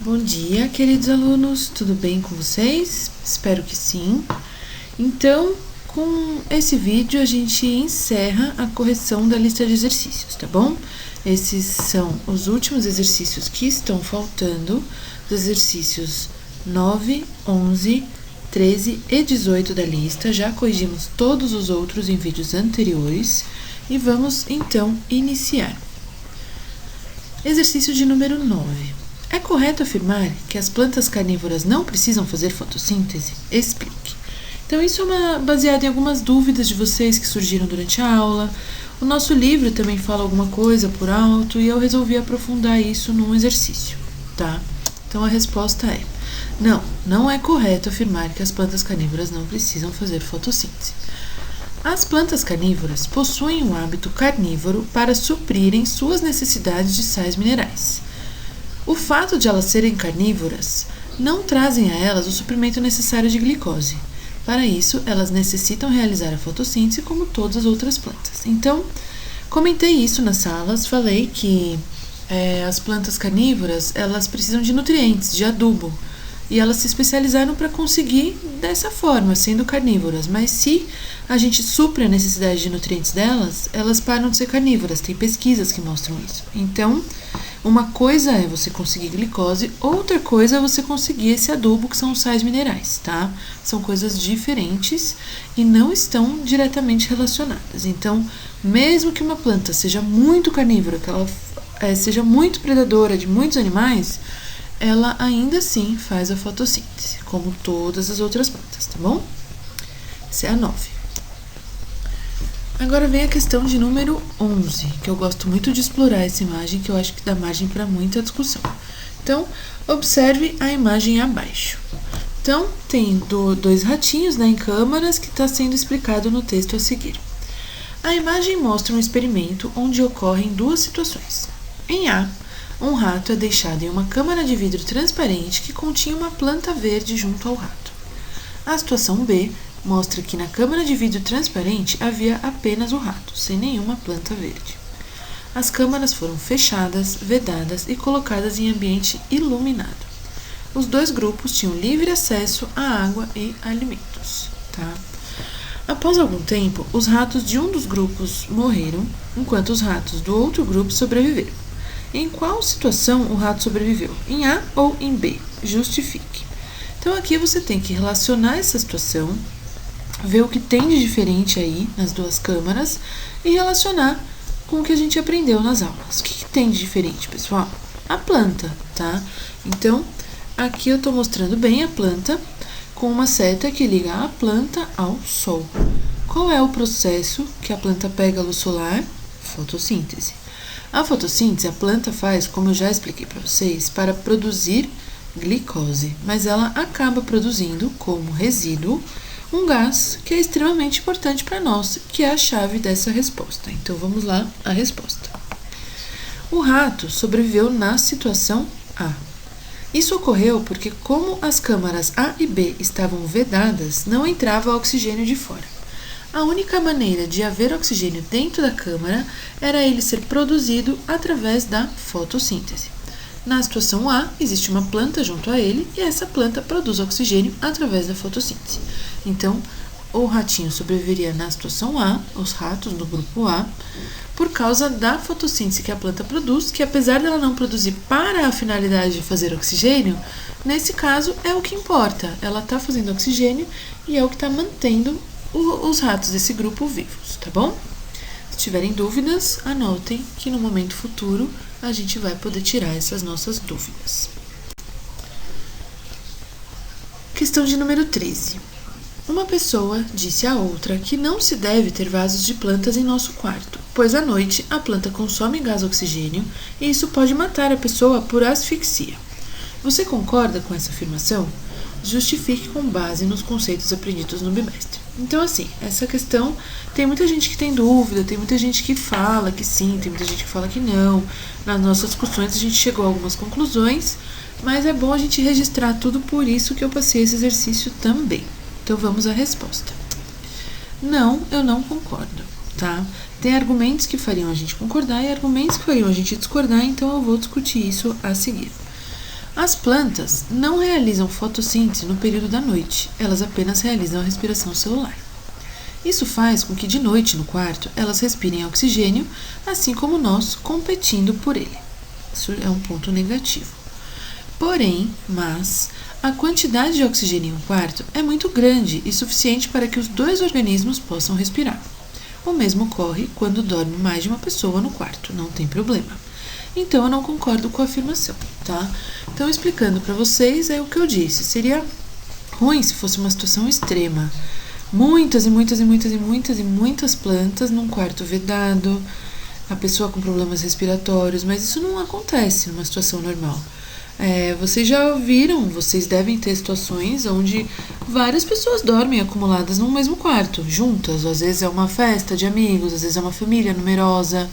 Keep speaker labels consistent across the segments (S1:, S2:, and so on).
S1: Bom dia, queridos alunos, tudo bem com vocês? Espero que sim. Então, com esse vídeo a gente encerra a correção da lista de exercícios, tá bom? Esses são os últimos exercícios que estão faltando, os exercícios 9, 11, 13 e 18 da lista. Já corrigimos todos os outros em vídeos anteriores e vamos então iniciar. Exercício de número 9. É correto afirmar que as plantas carnívoras não precisam fazer fotossíntese? Explique. Então, isso é baseado em algumas dúvidas de vocês que surgiram durante a aula. O nosso livro também fala alguma coisa por alto e eu resolvi aprofundar isso num exercício, tá? Então, a resposta é: não é correto afirmar que as plantas carnívoras não precisam fazer fotossíntese. As plantas carnívoras possuem um hábito carnívoro para suprirem suas necessidades de sais minerais. O fato de elas serem carnívoras não trazem a elas o suprimento necessário de glicose. Para isso, elas necessitam realizar a fotossíntese como todas as outras plantas. Então, comentei isso nas salas, falei que as plantas carnívoras, elas precisam de nutrientes, de adubo, e elas se especializaram para conseguir dessa forma, sendo carnívoras. Mas se a gente supre a necessidade de nutrientes delas, elas param de ser carnívoras. Tem pesquisas que mostram isso. Então, uma coisa é você conseguir glicose, outra coisa é você conseguir esse adubo, que são os sais minerais, tá? São coisas diferentes e não estão diretamente relacionadas. Então, mesmo que uma planta seja muito carnívora, que ela seja muito predadora de muitos animais, ela ainda assim faz a fotossíntese, como todas as outras plantas, tá bom? Essa é a 9. Agora vem a questão de número 11, que eu gosto muito de explorar essa imagem, que eu acho que dá margem para muita discussão. Então, observe a imagem abaixo. Então, tem dois ratinhos, em câmaras, que está sendo explicado no texto a seguir. A imagem mostra um experimento onde ocorrem duas situações. Em A, um rato é deixado em uma câmara de vidro transparente que continha uma planta verde junto ao rato. A situação B mostra que na câmara de vidro transparente havia apenas o rato, sem nenhuma planta verde. As câmaras foram fechadas, vedadas e colocadas em ambiente iluminado. Os dois grupos tinham livre acesso à água e alimentos, tá? Após algum tempo, os ratos de um dos grupos morreram, enquanto os ratos do outro grupo sobreviveram. Em qual situação o rato sobreviveu? Em A ou em B? Justifique. Então, aqui você tem que relacionar essa situação, ver o que tem de diferente aí nas duas câmaras e relacionar com o que a gente aprendeu nas aulas. O que tem de diferente, pessoal? A planta, tá? Então, aqui eu estou mostrando bem a planta com uma seta que liga a planta ao sol. Qual é o processo que a planta pega a luz solar? Fotossíntese. A fotossíntese a planta faz, como eu já expliquei para vocês, para produzir glicose, mas ela acaba produzindo como resíduo um gás que é extremamente importante para nós, que é a chave dessa resposta. Então, vamos lá, a resposta. O rato sobreviveu na situação A. Isso ocorreu porque, como as câmaras A e B estavam vedadas, não entrava oxigênio de fora. A única maneira de haver oxigênio dentro da câmara era ele ser produzido através da fotossíntese. Na situação A, existe uma planta junto a ele e essa planta produz oxigênio através da fotossíntese. Então, o ratinho sobreviveria na situação A, os ratos do grupo A, por causa da fotossíntese que a planta produz, que apesar dela não produzir para a finalidade de fazer oxigênio, nesse caso é o que importa. Ela está fazendo oxigênio e é o que está mantendo os ratos desse grupo vivos, tá bom? Se tiverem dúvidas, anotem que no momento futuro a gente vai poder tirar essas nossas dúvidas. Questão de número 13. Uma pessoa disse a outra que não se deve ter vasos de plantas em nosso quarto, pois à noite a planta consome gás oxigênio e isso pode matar a pessoa por asfixia. Você concorda com essa afirmação? Justifique com base nos conceitos aprendidos no bimestre. Então, assim, essa questão, tem muita gente que tem dúvida, tem muita gente que fala que sim, tem muita gente que fala que não. Nas nossas discussões a gente chegou a algumas conclusões, mas é bom a gente registrar tudo, por isso que eu passei esse exercício também. Então, vamos à resposta. Não, eu não concordo, tá? Tem argumentos que fariam a gente concordar e argumentos que fariam a gente discordar, então eu vou discutir isso a seguir. As plantas não realizam fotossíntese no período da noite, elas apenas realizam a respiração celular. Isso faz com que de noite no quarto elas respirem oxigênio, assim como nós, competindo por ele. Isso é um ponto negativo. Porém, a quantidade de oxigênio em um quarto é muito grande e suficiente para que os dois organismos possam respirar. O mesmo ocorre quando dorme mais de uma pessoa no quarto, não tem problema. Então, eu não concordo com a afirmação, tá? Então, explicando para vocês, é o que eu disse. Seria ruim se fosse uma situação extrema. Muitas plantas num quarto vedado, a pessoa com problemas respiratórios, mas isso não acontece numa situação normal. Vocês já ouviram, vocês devem ter situações onde várias pessoas dormem acumuladas no mesmo quarto, juntas. Às vezes é uma festa de amigos, às vezes é uma família numerosa.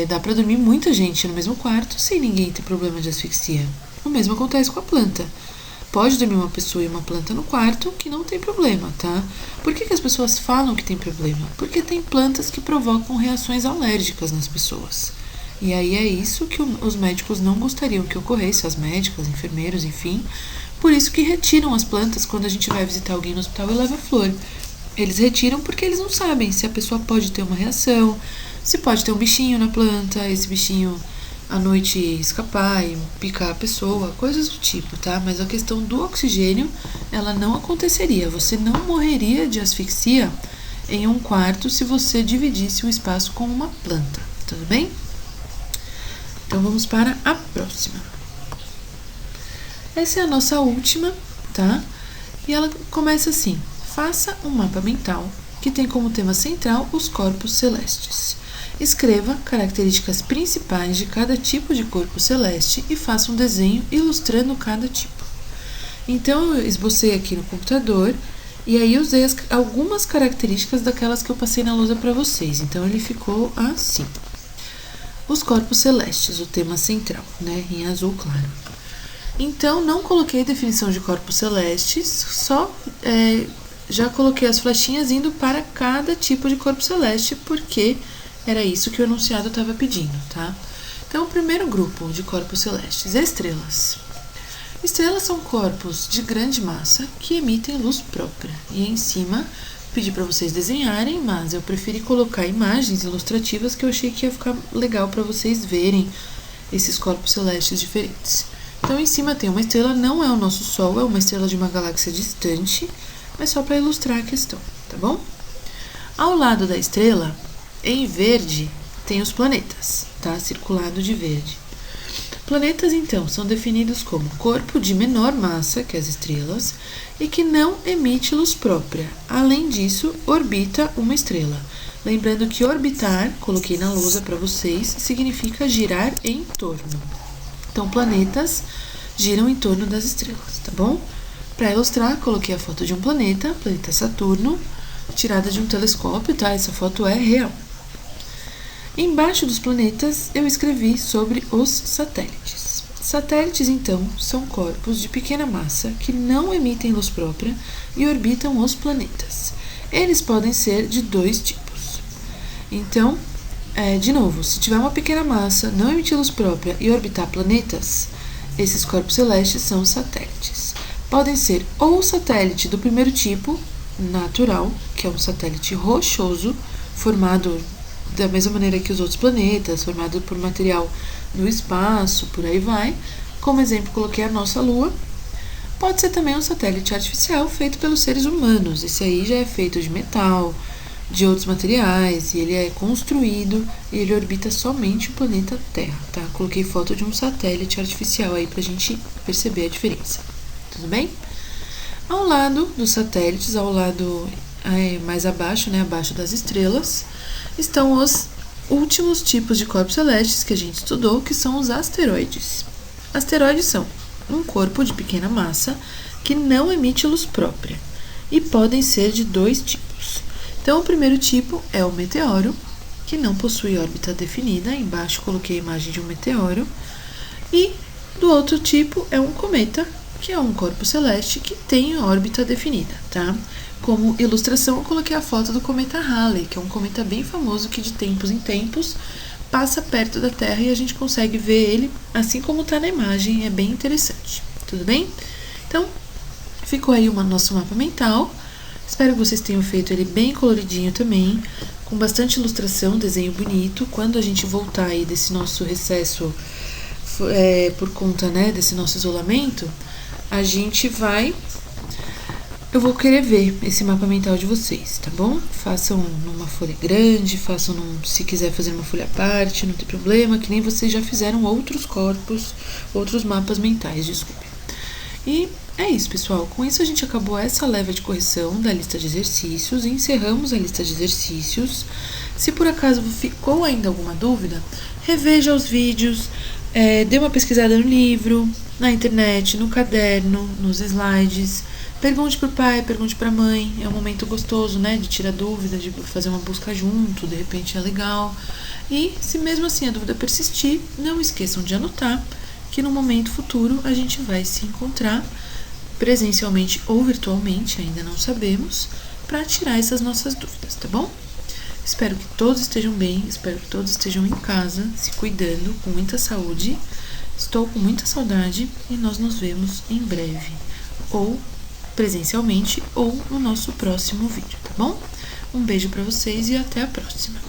S1: Dá para dormir muita gente no mesmo quarto sem ninguém ter problema de asfixia. O mesmo acontece com a planta. Pode dormir uma pessoa e uma planta no quarto que não tem problema, tá? Por que as pessoas falam que tem problema? Porque tem plantas que provocam reações alérgicas nas pessoas. E aí é isso que os médicos não gostariam que ocorresse, as médicas, enfermeiros, enfim. Por isso que retiram as plantas quando a gente vai visitar alguém no hospital e leva flor. Eles retiram porque eles não sabem se a pessoa pode ter uma reação, se pode ter um bichinho na planta, esse bichinho à noite escapar e picar a pessoa, coisas do tipo, tá? Mas a questão do oxigênio, ela não aconteceria. Você não morreria de asfixia em um quarto se você dividisse o espaço com uma planta, tudo bem? Então, vamos para a próxima. Essa é a nossa última, tá? E ela começa assim: faça um mapa mental que tem como tema central os corpos celestes. Escreva características principais de cada tipo de corpo celeste e faça um desenho ilustrando cada tipo. Então, eu esbocei aqui no computador e aí usei algumas características daquelas que eu passei na lousa para vocês. Então, ele ficou assim. Os corpos celestes, o tema central, né, em azul claro. Então, não coloquei definição de corpos celestes, só já coloquei as flechinhas indo para cada tipo de corpo celeste, porque era isso que o enunciado estava pedindo, tá? Então, o primeiro grupo de corpos celestes, estrelas. Estrelas são corpos de grande massa que emitem luz própria. E em cima, pedi para vocês desenharem, mas eu preferi colocar imagens ilustrativas que eu achei que ia ficar legal para vocês verem esses corpos celestes diferentes. Então, em cima tem uma estrela, não é o nosso Sol, é uma estrela de uma galáxia distante, mas só para ilustrar a questão, tá bom? Ao lado da estrela, em verde, tem os planetas, tá? Circulado de verde. Planetas, então, são definidos como corpo de menor massa que as estrelas e que não emite luz própria. Além disso, orbita uma estrela. Lembrando que orbitar, coloquei na lousa para vocês, significa girar em torno. Então, planetas giram em torno das estrelas, tá bom? Para ilustrar, coloquei a foto de um planeta Saturno, tirada de um telescópio, tá? Essa foto é real. Embaixo dos planetas, eu escrevi sobre os satélites. Satélites, então, são corpos de pequena massa que não emitem luz própria e orbitam os planetas. Eles podem ser de dois tipos. Então, de novo, se tiver uma pequena massa, não emitir luz própria e orbitar planetas, esses corpos celestes são satélites. Podem ser ou satélite do primeiro tipo, natural, que é um satélite rochoso, formado da mesma maneira que os outros planetas, formado por material do espaço, por aí vai. Como exemplo, coloquei a nossa Lua. Pode ser também um satélite artificial feito pelos seres humanos. Esse aí já é feito de metal, de outros materiais, e ele é construído e ele orbita somente o planeta Terra, tá? Coloquei foto de um satélite artificial aí pra gente perceber a diferença. Tudo bem? Ao lado dos satélites, ao lado mais abaixo, né, abaixo das estrelas, estão os últimos tipos de corpos celestes que a gente estudou, que são os asteroides. Asteroides são um corpo de pequena massa que não emite luz própria e podem ser de dois tipos. Então, o primeiro tipo é o meteoro, que não possui órbita definida. Embaixo coloquei a imagem de um meteoro. E do outro tipo é um cometa, que é um corpo celeste que tem órbita definida, tá? Como ilustração, eu coloquei a foto do cometa Halley, que é um cometa bem famoso que de tempos em tempos passa perto da Terra e a gente consegue ver ele assim como tá na imagem, é bem interessante, tudo bem? Então, ficou aí o nosso mapa mental, espero que vocês tenham feito ele bem coloridinho também, com bastante ilustração, desenho bonito. Quando a gente voltar aí desse nosso recesso, por conta, né, desse nosso isolamento, a gente vai... Eu vou querer ver esse mapa mental de vocês, tá bom? Façam numa folha grande, se quiser fazer uma folha à parte, não tem problema, que nem vocês já fizeram outros corpos, outros mapas mentais, desculpe. E é isso, pessoal. Com isso a gente acabou essa leva de correção da lista de exercícios, encerramos a lista de exercícios. Se por acaso ficou ainda alguma dúvida, reveja os vídeos, dê uma pesquisada no livro, na internet, no caderno, nos slides. Pergunte pro pai, pergunte pra mãe, é um momento gostoso, né, de tirar dúvida, de fazer uma busca junto, de repente é legal. E se mesmo assim a dúvida persistir, não esqueçam de anotar, que no momento futuro a gente vai se encontrar presencialmente ou virtualmente, ainda não sabemos, para tirar essas nossas dúvidas, tá bom? Espero que todos estejam bem, espero que todos estejam em casa, se cuidando, com muita saúde. Estou com muita saudade e nós nos vemos em breve, ou presencialmente ou no nosso próximo vídeo, tá bom? Um beijo para vocês e até a próxima.